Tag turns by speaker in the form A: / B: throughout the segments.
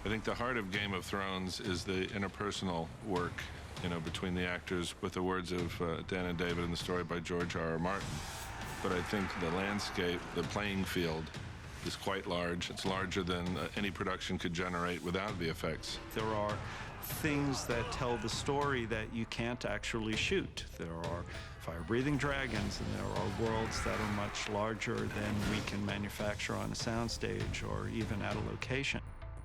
A: I think the heart of Game of Thrones is the interpersonal work, between the actors, with the words of Dan and David, and the story by George R.R. Martin. But I think the landscape, the playing field, is quite large. It's larger than any production could generate without VFX.
B: There are things that tell the story that you can't actually shoot. There are fire-breathing dragons, and there are worlds that are much larger than we can manufacture on a soundstage or even at a location.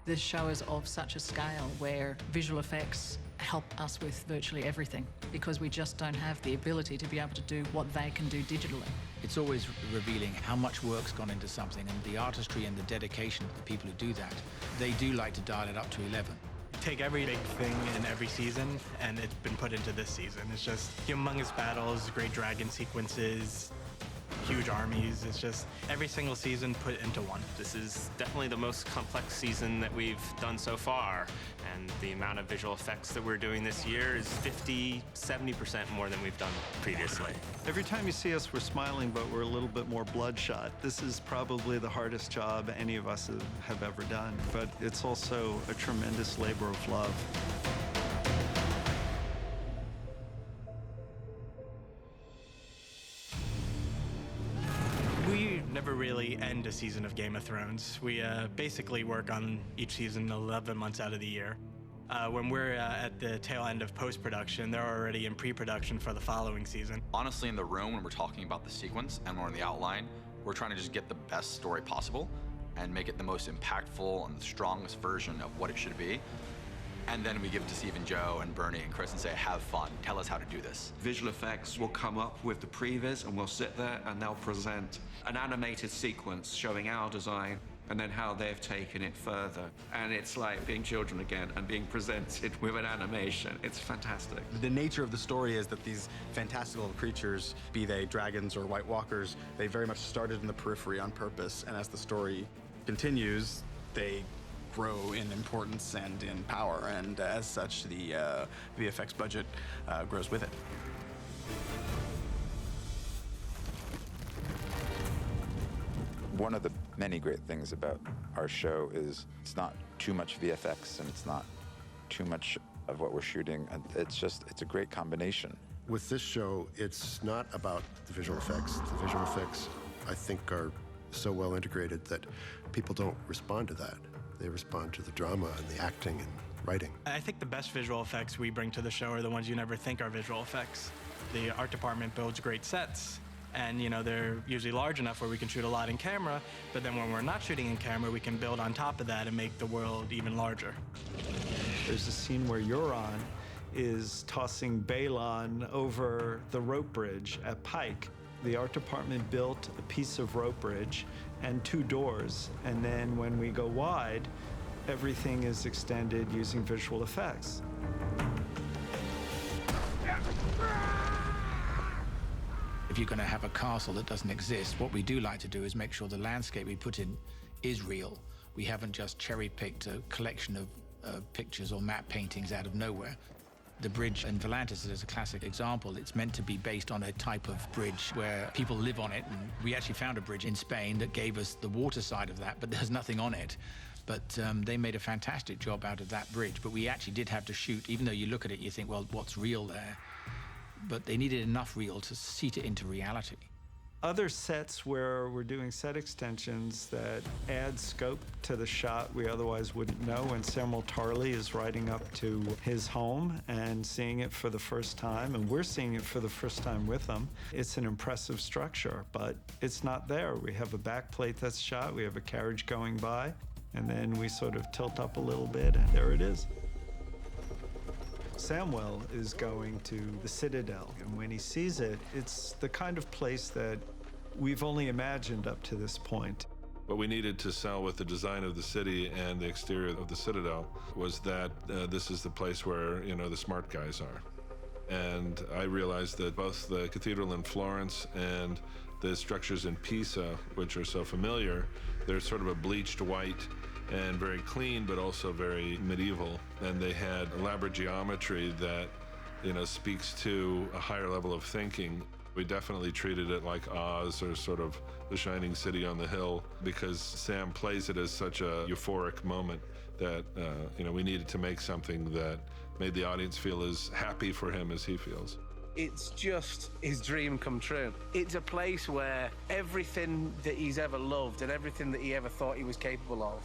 C: This show is of such a scale where visual effects help us with virtually everything, because we just don't have the ability to be able to do what they can do digitally.
D: It's always revealing how much work's gone into something, and the artistry and the dedication of the people who do that. They do like to dial it up to 11.
E: Take every big thing in every season, and it's been put into this season. It's just humongous battles, great dragon sequences, huge armies. It's just every single season put into one.
F: This is definitely the most complex season that we've done so far, and the amount of visual effects that we're doing this year is 50–70% more than we've done previously.
B: Every time you see us, we're smiling, but we're a little bit more bloodshot. This is probably the hardest job any of us have ever done, but it's also a tremendous labor of love.
E: We never really end a season of Game of Thrones. We basically work on each season 11 months out of the year. When we're at the tail end of post-production, they're already in pre-production for the following season.
G: Honestly, in the room, when we're talking about the sequence and we're in the outline, we're trying to just get the best story possible and make it the most impactful and the strongest version of what it should be. And then we give it to Steve and Joe and Bernie and Chris and say, have fun, tell us how to do this.
H: Visual effects will come up with the previs, and we'll sit there and they'll present an animated sequence showing our design and then how they've taken it further. And it's like being children again and being presented with an animation. It's fantastic.
I: The nature of the story is that these fantastical creatures, be they dragons or White Walkers, they very much started in the periphery on purpose, and as the story continues, they grow in importance and in power, and as such, the VFX budget grows with it.
J: One of the many great things about our show is it's not too much VFX and it's not too much of what we're shooting. It's a great combination.
K: With this show, it's not about the visual effects. The visual effects, I think, are so well integrated that people don't respond to that. They respond to the drama and the acting and writing.
E: I think the best visual effects we bring to the show are the ones you never think are visual effects. The art department builds great sets, and they're usually large enough where we can shoot a lot in camera, but then when we're not shooting in camera, we can build on top of that and make the world even larger.
B: There's a scene where Euron is tossing Balon over the rope bridge at Pike. The art department built a piece of rope bridge and 2 doors, and then when we go wide, everything is extended using visual effects.
D: If you're going to have a castle that doesn't exist, what we do like to do is make sure the landscape we put in is real. We haven't just cherry-picked a collection of pictures or map paintings out of nowhere. The bridge in Volantis is a classic example. It's meant to be based on a type of bridge where people live on it, and we actually found a bridge in Spain that gave us the water side of that, but there's nothing on it. But they made a fantastic job out of that bridge. But we actually did have to shoot, even though you look at it, you think, well, what's real there? But they needed enough real to seat it into reality.
B: Other sets where we're doing set extensions that add scope to the shot we otherwise wouldn't know, when Samuel Tarly is riding up to his home and seeing it for the first time, and we're seeing it for the first time with him. It's an impressive structure, but it's not there. We have a back plate that's shot, we have a carriage going by, and then we sort of tilt up a little bit, and there it is. Samuel is going to the Citadel, and when he sees it, it's the kind of place that we've only imagined up to this point.
A: What we needed to sell with the design of the city and the exterior of the Citadel was that this is the place where, the smart guys are. And I realized that both the cathedral in Florence and the structures in Pisa, which are so familiar, they're sort of a bleached white and very clean, but also very medieval. And they had elaborate geometry that, speaks to a higher level of thinking. We definitely treated it like Oz or sort of the shining city on the hill because Sam plays it as such a euphoric moment that, we needed to make something that made the audience feel as happy for him as he feels.
L: It's just his dream come true. It's a place where everything that he's ever loved and everything that he ever thought he was capable of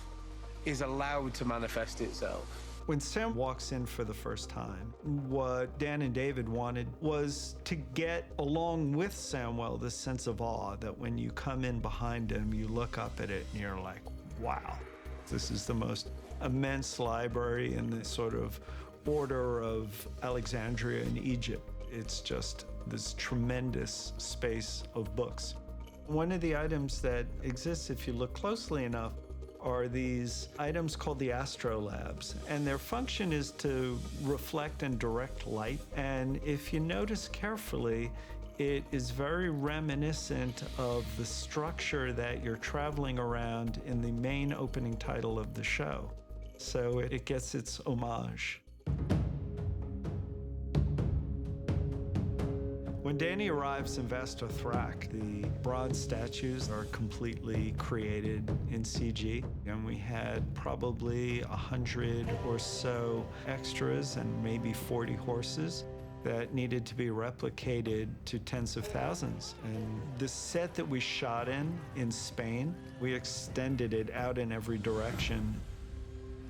L: is allowed to manifest itself.
B: When Sam walks in for the first time, what Dan and David wanted was to get along with Samwell this sense of awe that when you come in behind him, you look up at it and you're like, wow, this is the most immense library in the sort of order of Alexandria in Egypt. It's just this tremendous space of books. One of the items that exists, if you look closely enough, are these items called the astrolabs, and their function is to reflect and direct light. And if you notice carefully, it is very reminiscent of the structure that you're traveling around in the main opening title of the show. So it gets its homage. When Danny arrives in Vasto Thrak, the bronze statues are completely created in CG, and we had probably 100 or so extras and maybe 40 horses that needed to be replicated to tens of thousands. And the set that we shot in Spain, we extended it out in every direction.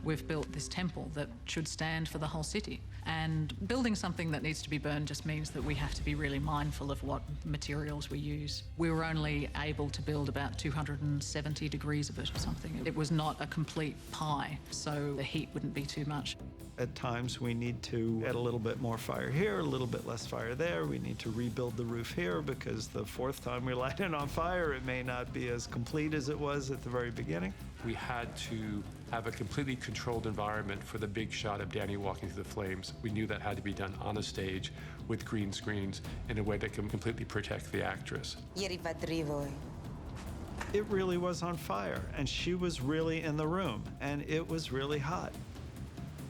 C: We've built this temple that should stand for the whole city. And building something that needs to be burned just means that we have to be really mindful of what materials we use. We were only able to build about 270 degrees of it or something. It was not a complete pie, so the heat wouldn't be too much.
B: At times we need to add a little bit more fire here, a little bit less fire there. We need to rebuild the roof here because the fourth time we light it on fire, it may not be as complete as it was at the very beginning.
M: We had to have a completely controlled environment for the big shot of Danny walking through the flames. We knew that had to be done on a stage with green screens in a way that can completely protect the actress.
B: It really was on fire, and she was really in the room, and it was really hot.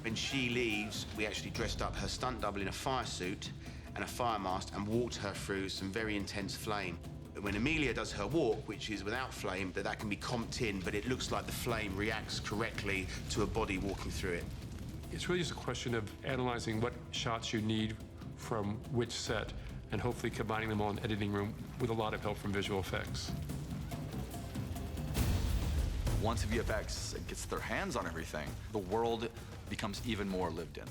N: When she leaves, we actually dressed up her stunt double in a fire suit and a fire mask and walked her through some very intense flame. When Amelia does her walk, which is without flame, that can be comped in, but it looks like the flame reacts correctly to a body walking through it.
M: It's really just a question of analyzing what shots you need from which set and hopefully combining them all in the editing room with a lot of help from visual effects.
G: Once VFX gets their hands on everything, the world becomes even more lived in.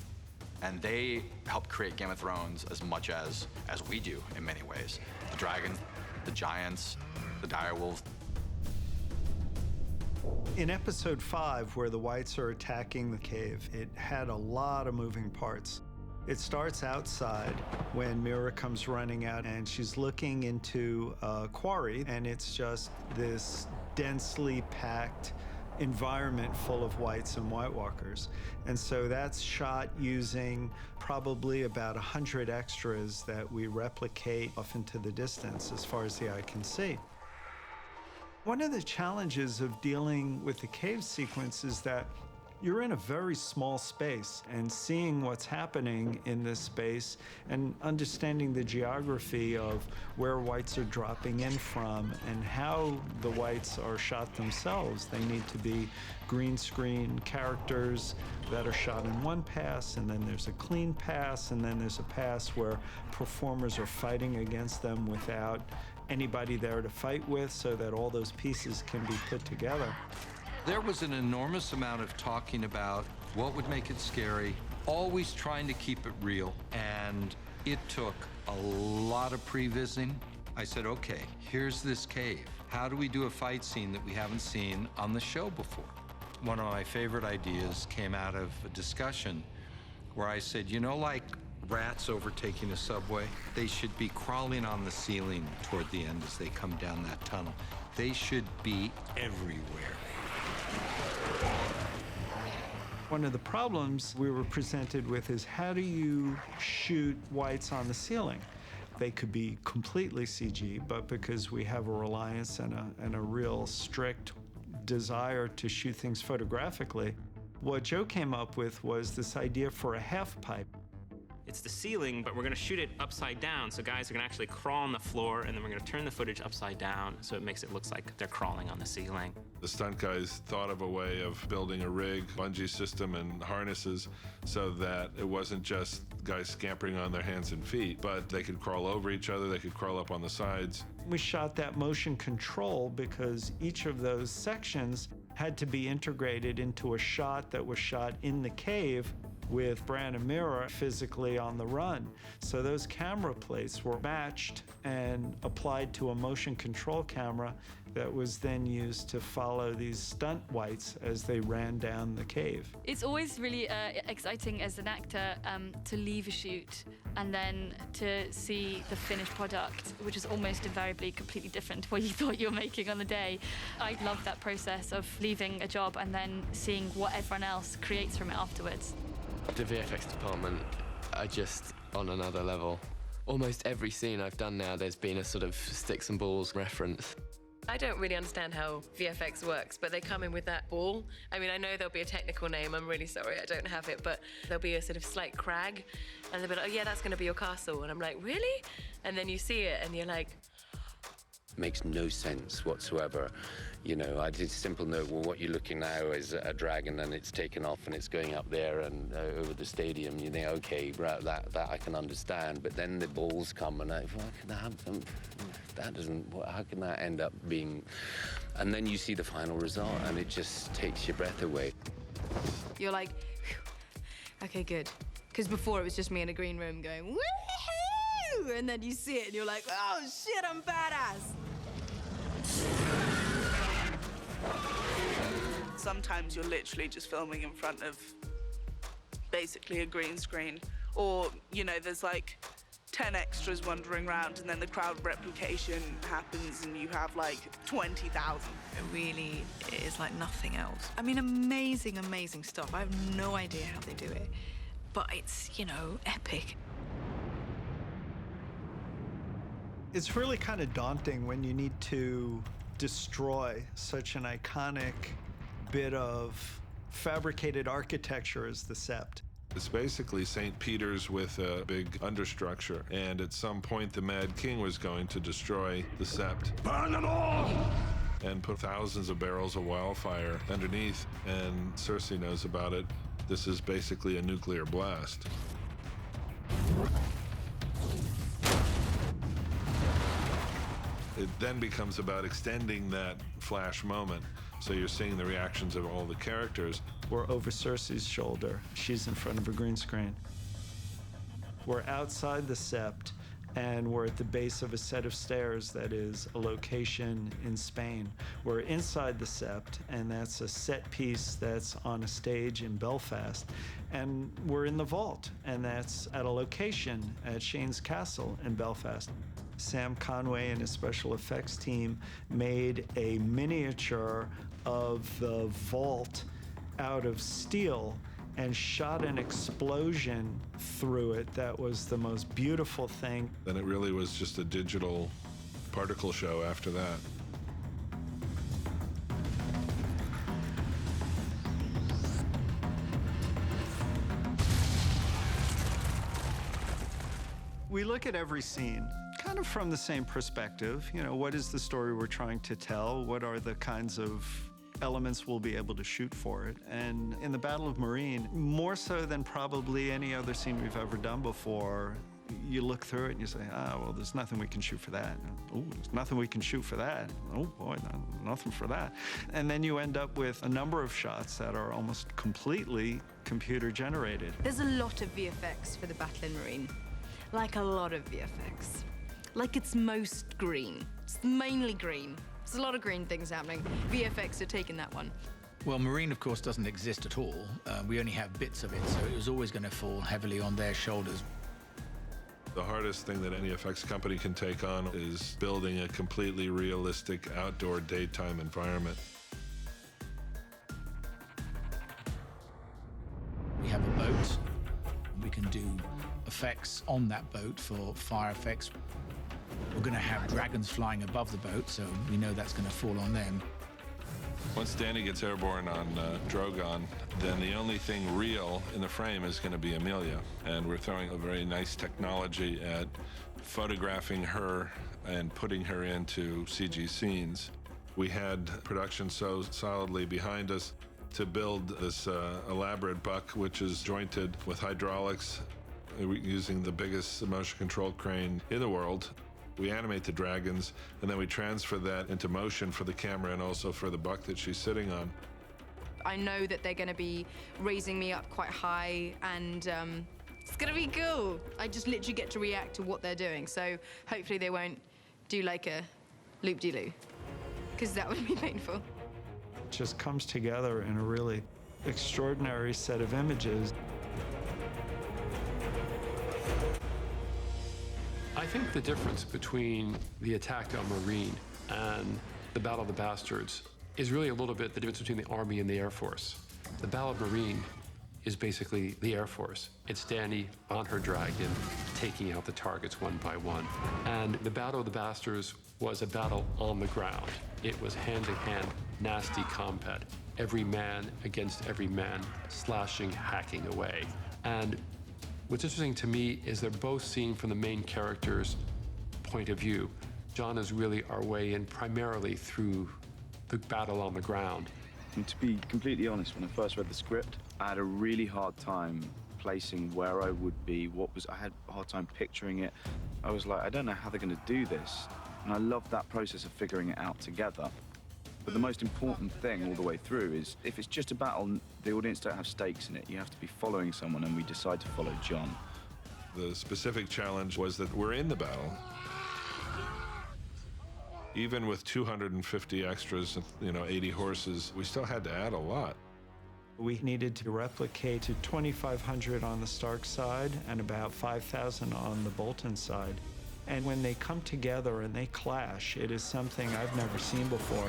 G: And they help create Game of Thrones as much as we do in many ways. The dragons, the giants, the direwolves.
B: In episode 5, where the Whites are attacking the cave, it had a lot of moving parts. It starts outside when Mira comes running out and she's looking into a quarry, and it's just this densely packed environment full of Whites and White Walkers. And so that's shot using probably about 100 extras that we replicate off into the distance as far as the eye can see. One of the challenges of dealing with the cave sequence is that you're in a very small space, and seeing what's happening in this space and understanding the geography of where Whites are dropping in from and how the Whites are shot themselves. They need to be green screen characters that are shot in one pass, and then there's a clean pass, and then there's a pass where performers are fighting against them without anybody there to fight with, so that all those pieces can be put together.
O: There was an enormous amount of talking about what would make it scary, always trying to keep it real, and it took a lot of pre-visiting. I said, okay, here's this cave. How do we do a fight scene that we haven't seen on the show before? One of my favorite ideas came out of a discussion where I said, like rats overtaking a subway, they should be crawling on the ceiling toward the end as they come down that tunnel. They should be everywhere.
B: One of the problems we were presented with is, how do you shoot Whites on the ceiling? They could be completely CG, but because we have a reliance and a real strict desire to shoot things photographically, what Joe came up with was this idea for a half pipe.
F: It's the ceiling, but we're going to shoot it upside down, so guys are going to actually crawl on the floor, and then we're going to turn the footage upside down, so it makes it look like they're crawling on the ceiling.
A: The stunt guys thought of a way of building a rig, bungee system, and harnesses so that it wasn't just guys scampering on their hands and feet, but they could crawl over each other, they could crawl up on the sides.
B: We shot that motion control because each of those sections had to be integrated into a shot that was shot in the cave with Brandon Mira physically on the run. So those camera plates were matched and applied to a motion control camera that was then used to follow these stunt whites as they ran down the cave.
P: It's always really exciting as an actor to leave a shoot and then to see the finished product, which is almost invariably completely different to what you thought you were making on the day. I love that process of leaving a job and then seeing what everyone else creates from it afterwards.
Q: The VFX department are just on another level. Almost every scene I've done now, there's been a sort of sticks and balls reference.
R: I don't really understand how VFX works, but they come in with that ball. I mean, I know there'll be a technical name. I'm really sorry, I don't have it, but there'll be a sort of slight crag, and they'll be like, oh yeah, that's going to be your castle. And I'm like, really? And then you see it, and you're like...
S: Makes no sense whatsoever. You know, I did simple note, well, what you're looking now is a dragon and it's taken off and it's going up there and over the stadium. You think, okay, right, that I can understand. But then the balls come and how can that end up being... And then you see the final result and it just takes your breath away.
T: You're like, okay, good. Because before it was just me in a green room going, woohoo! And then you see it and you're like, oh shit, I'm badass.
U: Sometimes you're literally just filming in front of basically a green screen, or, you know, there's like 10 extras wandering around and then the crowd replication happens and you have like 20,000.
V: It really is like nothing else. I mean, amazing, amazing stuff. I have no idea how they do it, but it's, you know, epic.
B: It's really kind of daunting when you need to destroy such an iconic bit of fabricated architecture as the Sept.
A: It's basically St. Peter's with a big understructure, and at some point the Mad King was going to destroy the Sept. Burn them all! And put thousands of barrels of wildfire underneath, and Cersei knows about it. This is basically a nuclear blast. It then becomes about extending that flash moment. So you're seeing the reactions of all the characters.
B: We're over Cersei's shoulder. She's in front of a green screen. We're outside the Sept, and we're at the base of a set of stairs that is a location in Spain. We're inside the Sept, and that's a set piece that's on a stage in Belfast. And we're in the vault, and that's at a location at Shane's Castle in Belfast. Sam Conway and his special effects team made a miniature of the vault out of steel and shot an explosion through it that was the most beautiful thing.
A: Then it really was just a digital particle show after that.
B: We look at every scene kind of from the same perspective. You know, what is the story we're trying to tell? What are the kinds of elements we'll be able to shoot for it? And in the Battle of Marine, more so than probably any other scene we've ever done before, you look through it and you say, well, there's nothing we can shoot for that. Oh, there's nothing we can shoot for that. Oh, boy, nothing for that. And then you end up with a number of shots that are almost completely computer generated.
T: There's a lot of VFX for the Battle in Marine. Like a lot of VFX. Like it's most green. It's mainly green. There's a lot of green things happening. VFX are taking that one.
D: Well, Marine, of course, doesn't exist at all. We only have bits of it, so it was always going to fall heavily on their shoulders.
A: The hardest thing that any effects company can take on is building a completely realistic outdoor daytime environment.
D: We have a boat. We can do effects on that boat for fire effects. We're going to have dragons flying above the boat, so we know that's going to fall on them.
A: Once Danny gets airborne on Drogon, then the only thing real in the frame is going to be Amelia. And we're throwing a very nice technology at photographing her and putting her into CG scenes. We had production so solidly behind us to build this elaborate buck, which is jointed with hydraulics using the biggest motion control crane in the world. We animate the dragons, and then we transfer that into motion for the camera and also for the buck that she's sitting on.
T: I know that they're going to be raising me up quite high, and it's going to be cool. I just literally get to react to what they're doing, so hopefully they won't do like a loop-de-loo, because that would be painful.
B: It just comes together in a really extraordinary set of images.
M: I think the difference between the attack on Marine and the Battle of the Bastards is really a little bit the difference between the Army and the Air Force. The Battle of Marine is basically the Air Force. It's Dany on her dragon, taking out the targets one by one. And the Battle of the Bastards was a battle on the ground. It was hand-to-hand, nasty combat. Every man against every man, slashing, hacking away. And what's interesting to me is they're both seen from the main character's point of view. Jon is really our way in primarily through the battle on the ground.
H: And to be completely honest, when I first read the script, I had a really hard time placing where I would be, I had a hard time picturing it. I was like, I don't know how they're going to do this. And I love that process of figuring it out together. But the most important thing all the way through is, if it's just a battle, the audience don't have stakes in it. You have to be following someone, and we decide to follow Jon.
A: The specific challenge was that we're in the battle. Even with 250 extras, 80 horses, we still had to add a lot.
B: We needed to replicate to 2,500 on the Stark side and about 5,000 on the Bolton side. And when they come together and they clash, it is something I've never seen before.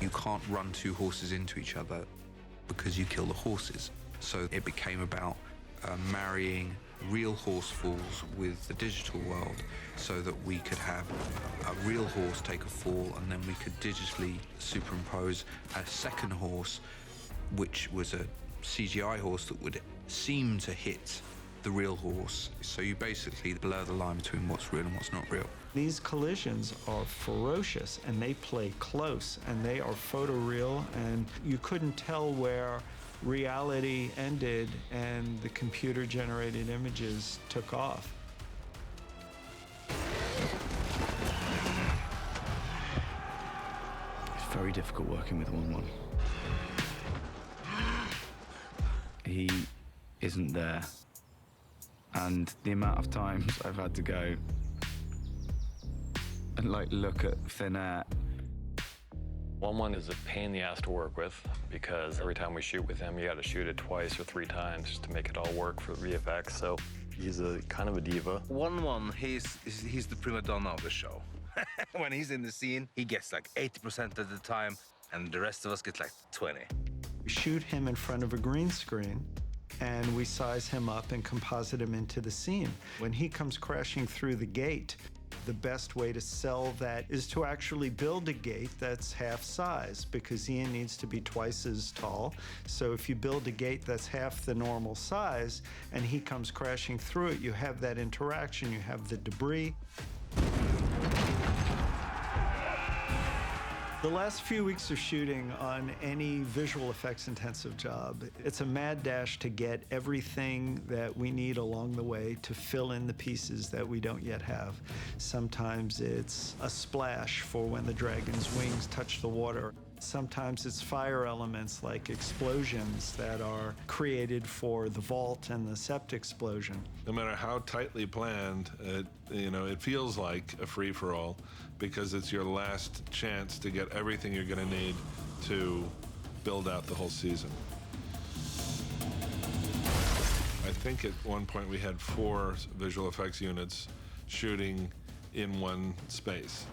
I: You can't run two horses into each other because you kill the horses. So it became about marrying real horse falls with the digital world so that we could have a real horse take a fall, and then we could digitally superimpose a second horse, which was a CGI horse that would seem to hit the real horse. So you basically blur the line between what's real and what's not real.
B: These collisions are ferocious, and they play close, and they are photoreal, and you couldn't tell where reality ended and the computer-generated images took off.
H: It's very difficult working with 1-1. He isn't there. And the amount of times I've had to go and look at thin air.
W: 1-1 is a pain in the ass to work with, because every time we shoot with him, you got to shoot it twice or 3 times just to make it all work for VFX. So he's a kind of a diva.
X: 1-1, he's the prima donna of the show. When he's in the scene, he gets like 80% of the time, and the rest of us get like 20.
B: We shoot him in front of a green screen, and we size him up and composite him into the scene. When he comes crashing through the gate, the best way to sell that is to actually build a gate that's half size, because Ian needs to be twice as tall. So if you build a gate that's half the normal size and he comes crashing through it, you have that interaction, you have the debris. The last few weeks of shooting on any visual effects intensive job, it's a mad dash to get everything that we need along the way to fill in the pieces that we don't yet have. Sometimes it's a splash for when the dragon's wings touch the water. Sometimes it's fire elements like explosions that are created for the vault and the sept explosion.
A: No matter how tightly planned, it feels like a free-for-all, because it's your last chance to get everything you're going to need to build out the whole season. I think at one point we had 4 visual effects units shooting in one space.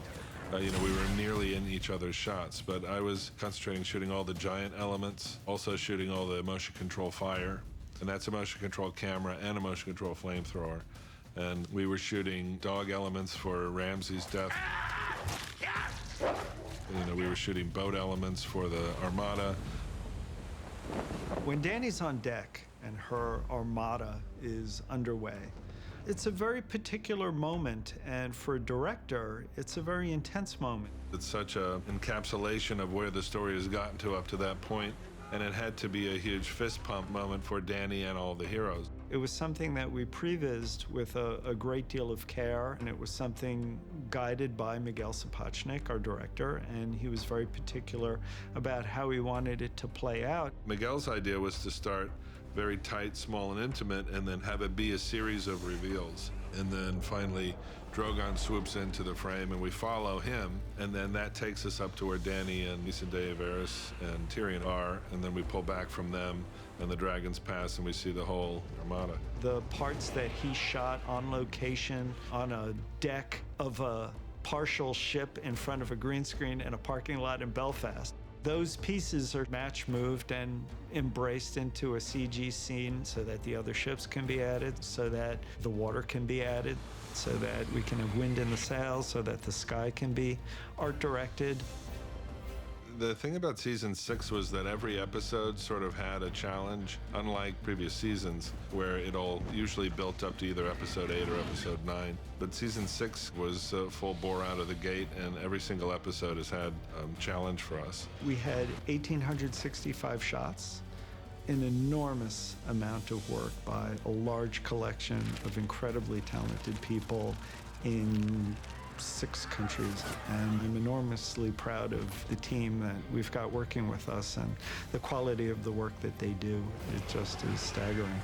A: We were nearly in each other's shots, but I was concentrating shooting all the giant elements, also shooting all the motion control fire, and that's a motion control camera and a motion control flamethrower. And we were shooting dog elements for Ramsay's death. You know, we were shooting boat elements for the Armada.
B: When Danny's on deck and her Armada is underway, it's a very particular moment, and for a director, it's a very intense moment.
A: It's such an encapsulation of where the story has gotten to up to that point, and it had to be a huge fist pump moment for Danny and all the heroes.
B: It was something that we prevised with a great deal of care, and it was something guided by Miguel Sapochnik, our director, and he was very particular about how he wanted it to play out.
A: Miguel's idea was to start very tight, small, and intimate, and then have it be a series of reveals. And then finally, Drogon swoops into the frame, and we follow him, and then that takes us up to where Danny and Missandei, Varys, and Tyrion are, and then we pull back from them, and the dragons pass, and we see the whole Armada.
B: The parts that he shot on location on a deck of a partial ship in front of a green screen in a parking lot in Belfast, those pieces are match moved and embraced into a CG scene so that the other ships can be added, so that the water can be added, so that we can have wind in the sails, so that the sky can be art directed.
A: The thing about season 6 was that every episode sort of had a challenge, unlike previous seasons where it all usually built up to either episode 8 or episode 9. But season 6 was full bore out of the gate, and every single episode has had a challenge for us.
B: We had 1,865 shots, an enormous amount of work by a large collection of incredibly talented people in 6 countries, and I'm enormously proud of the team that we've got working with us, and the quality of the work that they do. It just is staggering.